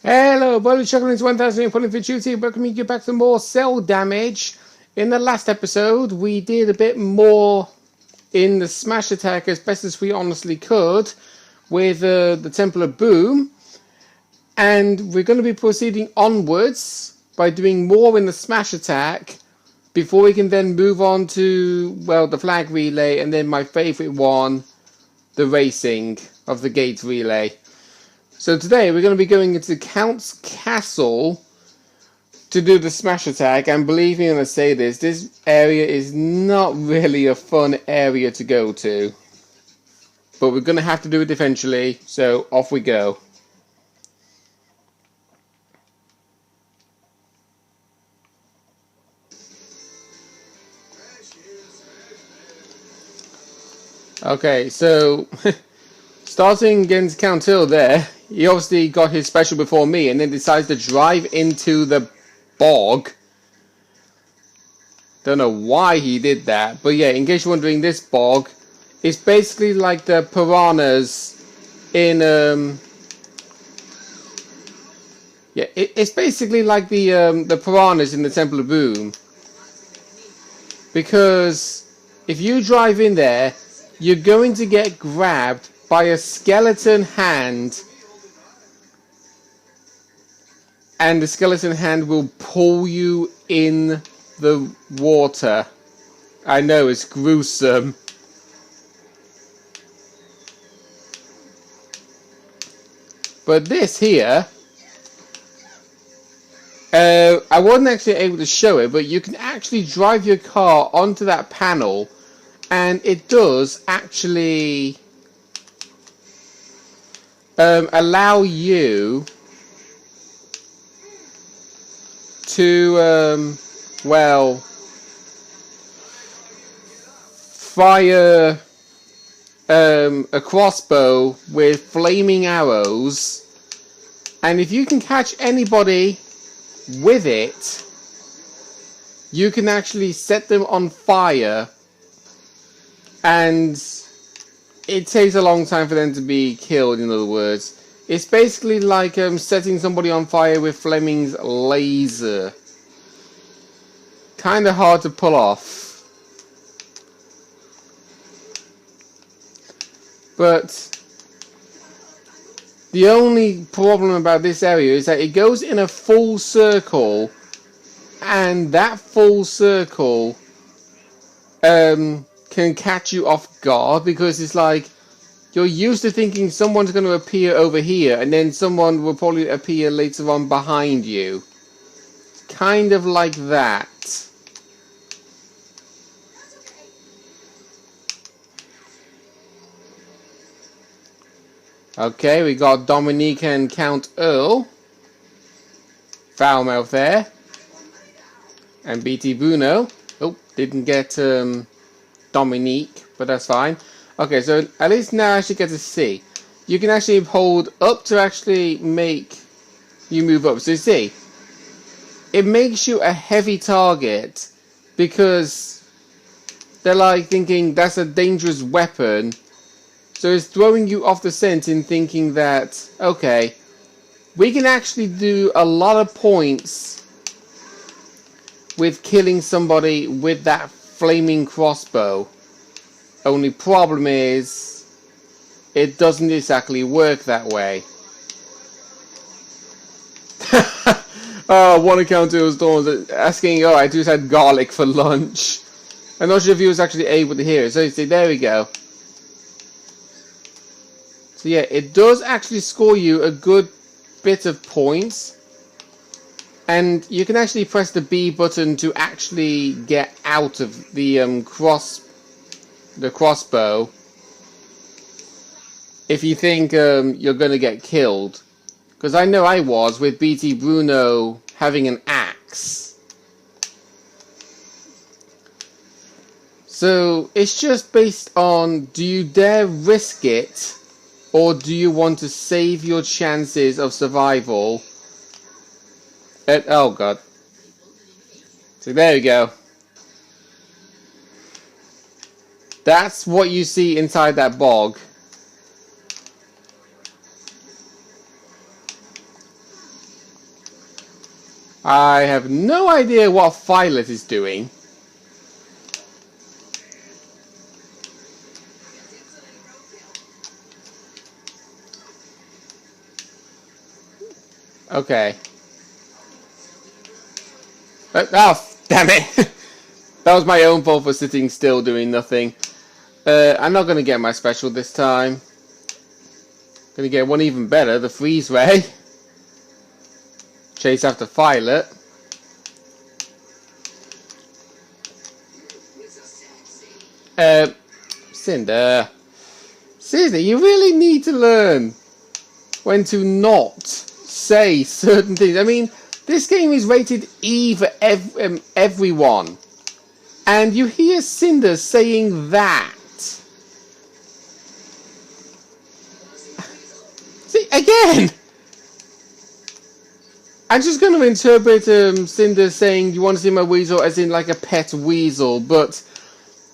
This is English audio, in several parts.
Hello, Bullet Chocolates 1000 pulling for duty. Welcoming you back to more Cel Damage. In the last episode, we did a bit more in the smash attack as best as we honestly could with the Temple of Boom. And we're going to be proceeding onwards by doing more in the smash attack before we can then move on to, well, the flag relay and then my favourite one, the racing of the gate relay. So today we're going to be going into Count's Castle to do the smash attack, and believe me when I say this area is not really a fun area to go to. But we're going to have to do it eventually, so off we go. Okay, so starting against Count Hill there, he obviously got his special before me and then decides to drive into the bog. Don't know why he did that, but yeah, in case you're wondering, this bog is basically like the piranhas in it's basically like the piranhas in the Temple of Boom. Because if you drive in there, you're going to get grabbed by a skeleton hand, and the skeleton hand will pull you in the water. I know, it's gruesome. But this here, I wasn't actually able to show it, but you can actually drive your car onto that panel, and it does actually allow you to, well, fire a crossbow with flaming arrows, and if you can catch anybody with it, you can actually set them on fire, and it takes a long time for them to be killed. In other words, it's basically like setting somebody on fire with Fleming's laser. Kind of hard to pull off. But the only problem about this area is that it goes in a full circle, and that full circle can catch you off guard, because it's like you're used to thinking someone's going to appear over here and then someone will probably appear later on behind you. Kind of like that. Okay, we got Dominique and Count Earl. Foulmouth there. And BT Bruno. Oh, didn't get Dominique, but that's fine. Okay, so at least now I actually get to see. You can actually hold up to actually make you move up. So you see, it makes you a heavy target because they're like thinking that's a dangerous weapon. So it's throwing you off the scent in thinking that, okay, we can actually do a lot of points with killing somebody with that flaming crossbow. Only problem is, it doesn't exactly work that way. Oh, one account was asking, oh, I just had garlic for lunch. I'm not sure if he was actually able to hear it. So you see, there we go. So yeah, it does actually score you a good bit of points. And you can actually press the B button to actually get out of the crossbow if you think you're going to get killed. Because I know I was with BT Bruno having an axe. So it's just based on, do you dare risk it, or do you want to save your chances of survival? Oh god. So there we go. That's what you see inside that bog. I have no idea what Violet is doing. Okay. Oh, damn it! That was my own fault for sitting still doing nothing. I'm not going to get my special this time. Going to get one even better, the freeze ray. Chase after Violet. Cinder. Seriously, you really need to learn when to not say certain things. I mean, this game is rated E for everyone. And you hear Cinder saying that. See, again! I'm just going to interpret Cinder saying, you want to see my weasel as in like a pet weasel, but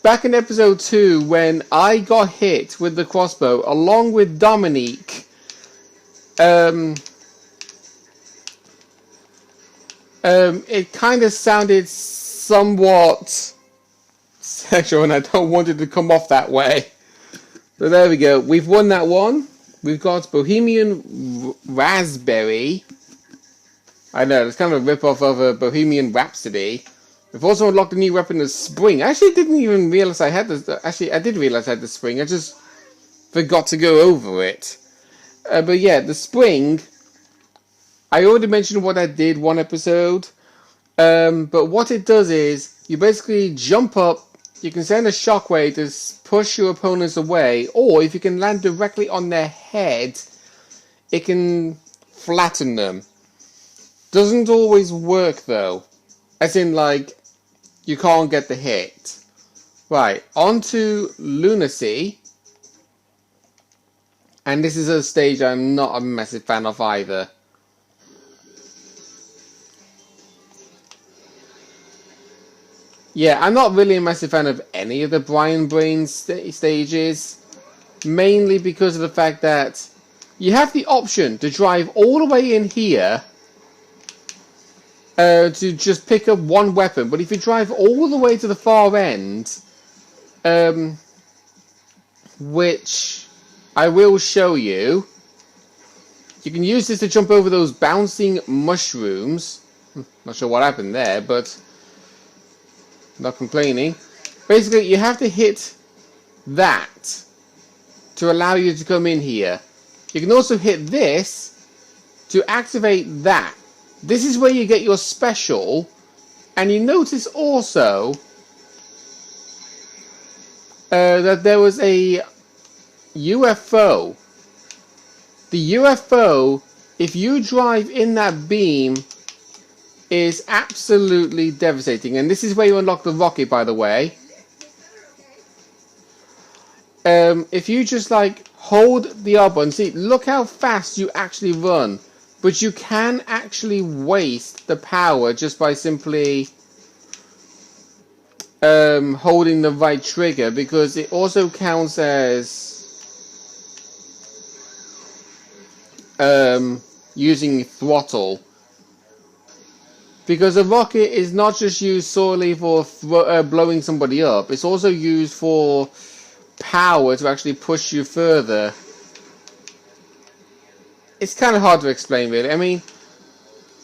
back in episode 2, when I got hit with the crossbow, along with Dominique, it kind of sounded somewhat sexual, and I don't want it to come off that way. So there we go. We've won that one. We've got Bohemian Raspberry. I know, it's kind of a rip-off of a Bohemian Rhapsody. We've also unlocked a new weapon, the Spring. I actually didn't even realize I had this. Actually, I did realize I had the Spring. I just forgot to go over it. But yeah, the Spring, I already mentioned what I did one episode. But what it does is, you basically jump up, you can send a shockwave to push your opponents away, or if you can land directly on their head, it can flatten them. Doesn't always work though. As in, like, you can't get the hit. Right, on to Lunacy. And this is a stage I'm not a massive fan of either. Yeah, I'm not really a massive fan of any of the Brian Brain stages. Mainly because of the fact that you have the option to drive all the way in here to just pick up one weapon, but if you drive all the way to the far end, which I will show you, you can use this to jump over those bouncing mushrooms. Not sure what happened there, but not complaining. Basically, you have to hit that to allow you to come in here. You can also hit this to activate that. This is where you get your special, and you notice also that there was a UFO. The UFO, if you drive in that beam, is absolutely devastating. And this is where you unlock the rocket, by the way. If you just like hold the R button, see, look how fast you actually run. But you can actually waste the power just by simply holding the right trigger, because it also counts as using throttle. Because a rocket is not just used solely for blowing somebody up, it's also used for power to actually push you further. It's kind of hard to explain, really. I mean,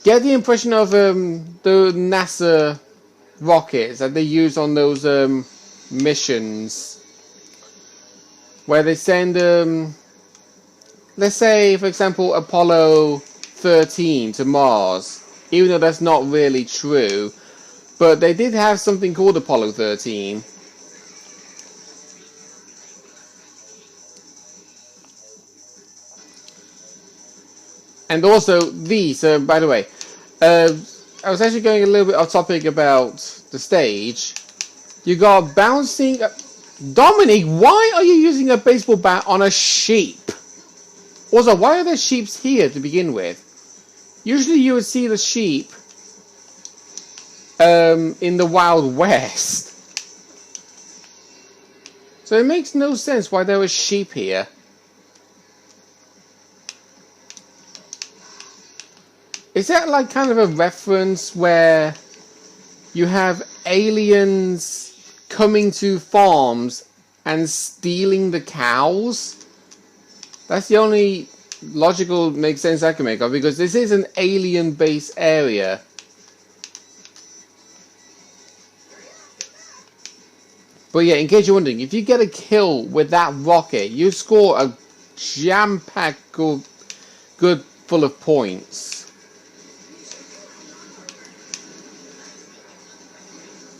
get the impression of the NASA rockets that they use on those missions, where they send, let's say, for example, Apollo 13 to Mars, even though that's not really true, but they did have something called Apollo 13. And also these, by the way, I was actually going a little bit off topic about the stage. You got bouncing... Dominic, why are you using a baseball bat on a sheep? Also, why are there sheep here to begin with? Usually you would see the sheep in the Wild West. So it makes no sense why there were sheep here. Is that like kind of a reference where you have aliens coming to farms and stealing the cows? That's the only logical make sense I can make of, because this is an alien base area. But yeah, in case you're wondering, if you get a kill with that rocket, you score a jam-packed good full of points.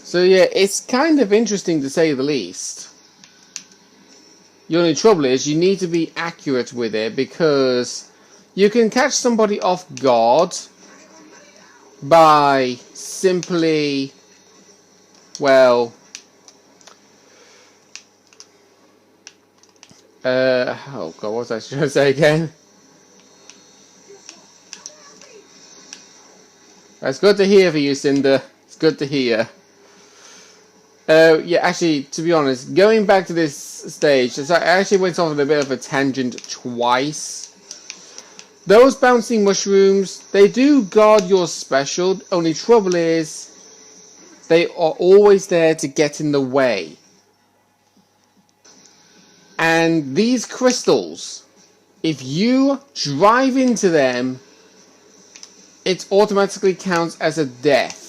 So yeah, it's kind of interesting to say the least. The only trouble is you need to be accurate with it, because you can catch somebody off guard by simply, well, oh god, what was I trying to say again? It's good to hear for you, Cinder. It's good to hear. Yeah, actually, to be honest, going back to this stage, I actually went off on a bit of a tangent twice. Those bouncing mushrooms, they do guard your special. Only trouble is, they are always there to get in the way. And these crystals, if you drive into them, it automatically counts as a death.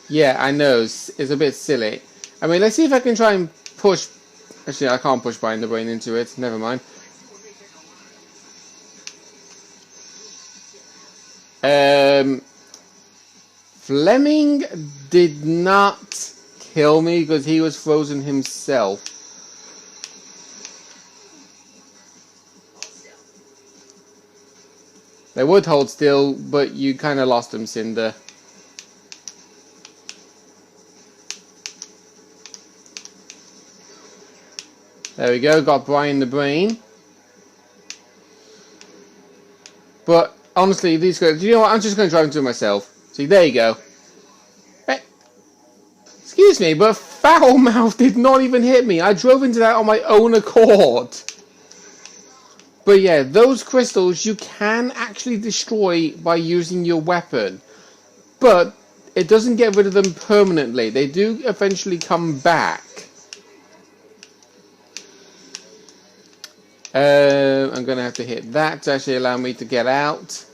Yeah, I know, it's a bit silly. I mean, let's see if I can try and push... Actually, I can't push Bind the Brain into it, never mind. Fleming did not kill me because he was frozen himself. They would hold still, but you kind of lost them, Cinder. There we go, got Brian the Brain. But honestly, these guys, you know what? I'm just going to drive into it myself. See, there you go. Hey, excuse me, but Foul Mouth did not even hit me. I drove into that on my own accord. But yeah, those crystals you can actually destroy by using your weapon. But it doesn't get rid of them permanently. They do eventually come back. I'm going to have to hit that to actually allow me to get out.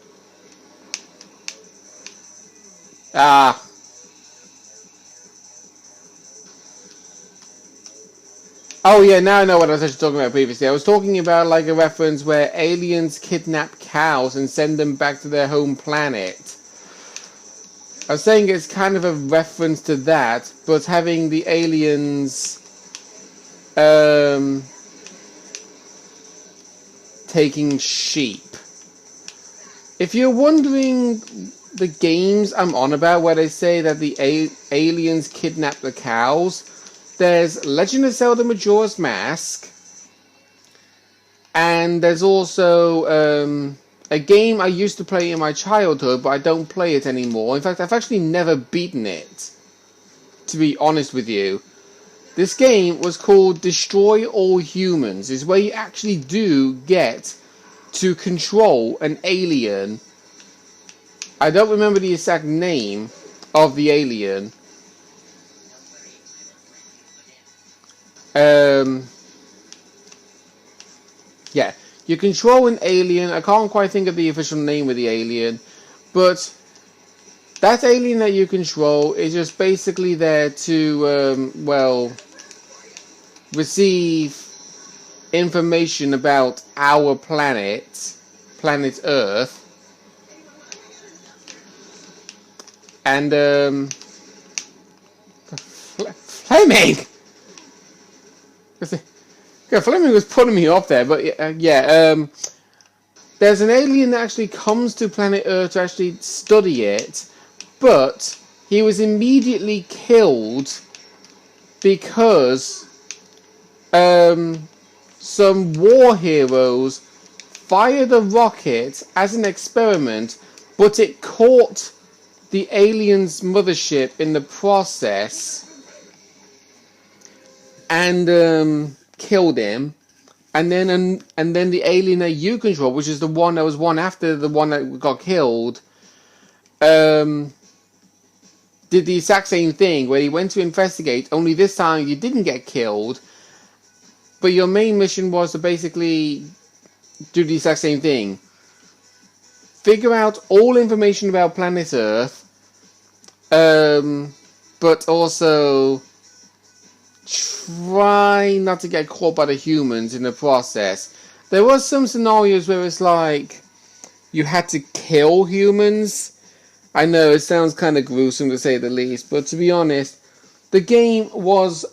Ah. Oh yeah, now I know what I was actually talking about previously. I was talking about like a reference where aliens kidnap cows and send them back to their home planet. I was saying it's kind of a reference to that, but having the aliens taking sheep. If you're wondering the games I'm on about where they say that the aliens kidnap the cows, there's Legend of Zelda Majora's Mask, and there's also a game I used to play in my childhood, but I don't play it anymore. In fact, I've actually never beaten it, to be honest with you. This game was called Destroy All Humans. It's where you actually do get to control an alien. I don't remember the exact name of the alien. Yeah, you control an alien. I can't quite think of the official name of the alien, but that alien that you control is just basically there to, well, receive information about our planet Earth, and Fleming. Fleming was putting me off there, but yeah, there's an alien that actually comes to planet Earth to actually study it, but he was immediately killed because some war heroes fired a rocket as an experiment, but it caught the alien's mothership in the process and killed him. and then the alien that you control, which is the one that was one after the one that got killed, did the exact same thing where he went to investigate. Only this time you didn't get killed, but your main mission was to basically do the exact same thing. Figure out all information about planet Earth, but also try not to get caught by the humans in the process. There was some scenarios where it's like you had to kill humans. I know it sounds kind of gruesome to say the least, but to be honest, the game was...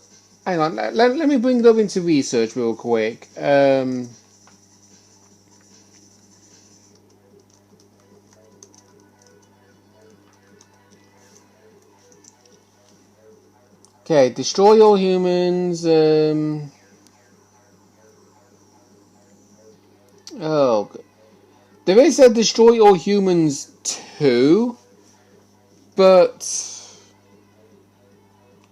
Hang on, let me bring it up into research real quick. Okay, destroy all humans. Oh, there is a destroy all humans 2, but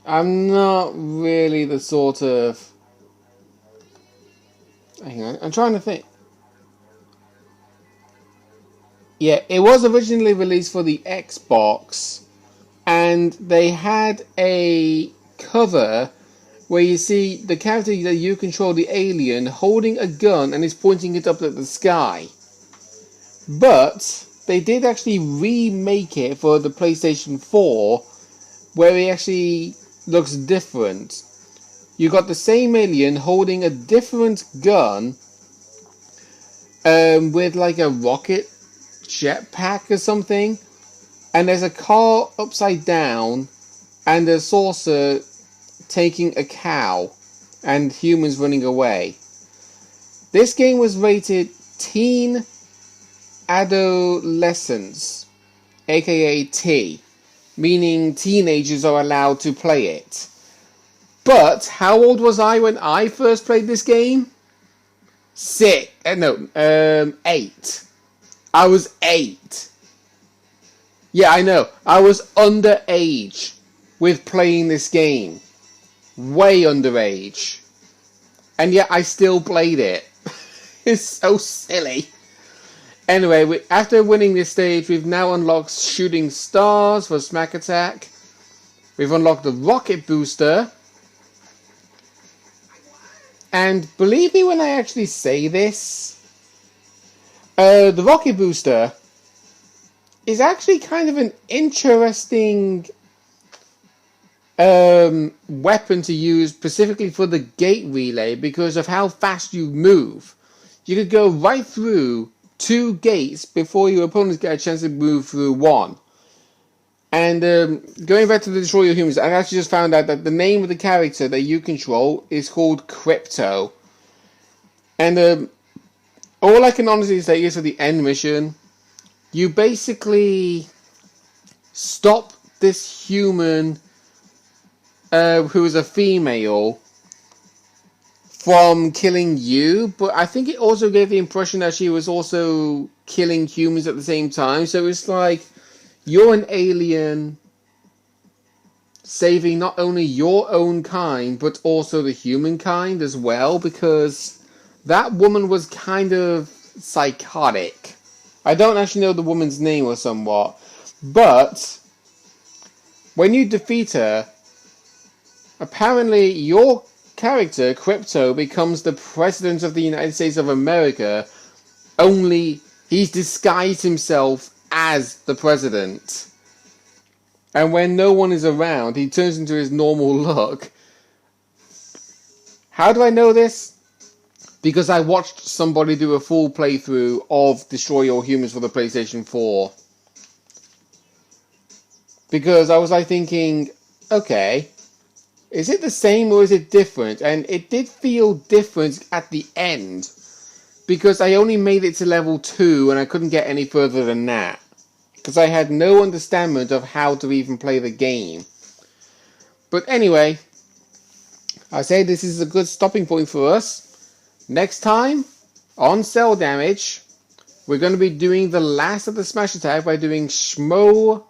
I'm not really the sort of... Hang on, I'm trying to think. Yeah, it was originally released for the Xbox, and they had a cover where you see the character that you control, the alien, holding a gun and is pointing it up at the sky. But they did actually remake it for the PlayStation 4, where it actually looks different. You got the same alien holding a different gun, with like a rocket jetpack or something, and there's a car upside down and a saucer taking a cow and humans running away. This game was rated teen adolescence, aka T, meaning teenagers are allowed to play it. But how old was I when I first played this game? 8. I was 8. Yeah, I know. I was underage with playing this game. Way underage. And yet I still played it. It's so silly. Anyway, after winning this stage, we've now unlocked shooting stars for smack attack. We've unlocked the rocket booster. And believe me when I actually say this, the rocket booster is actually kind of an interesting weapon to use specifically for the gate relay because of how fast you move. You could go right through 2 gates before your opponents get a chance to move through 1. And going back to the Destroy Your Humans, I actually just found out that the name of the character that you control is called Crypto. And all I can honestly say is for the end mission, you basically stop this human who is a female from killing you, but I think it also gave the impression that she was also killing humans at the same time. So it's like you're an alien saving not only your own kind but also the humankind as well, because that woman was kind of psychotic. I don't actually know the woman's name or somewhat, but when you defeat her, apparently your character, Crypto, becomes the President of the United States of America, only he's disguised himself as the President. And when no one is around, he turns into his normal look. How do I know this? Because I watched somebody do a full playthrough of Destroy All Humans for the PlayStation 4. Because I was like thinking, okay, is it the same or is it different? And it did feel different at the end. Because I only made it to level 2 and I couldn't get any further than that. Because I had no understanding of how to even play the game. But anyway, I say this is a good stopping point for us. Next time, on Cel Damage, we're going to be doing the last of the Smash Attack by doing Schmo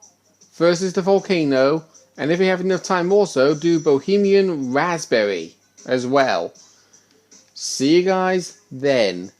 versus the Volcano. And if we have enough time also, do Bohemian Raspberry as well. See you guys then.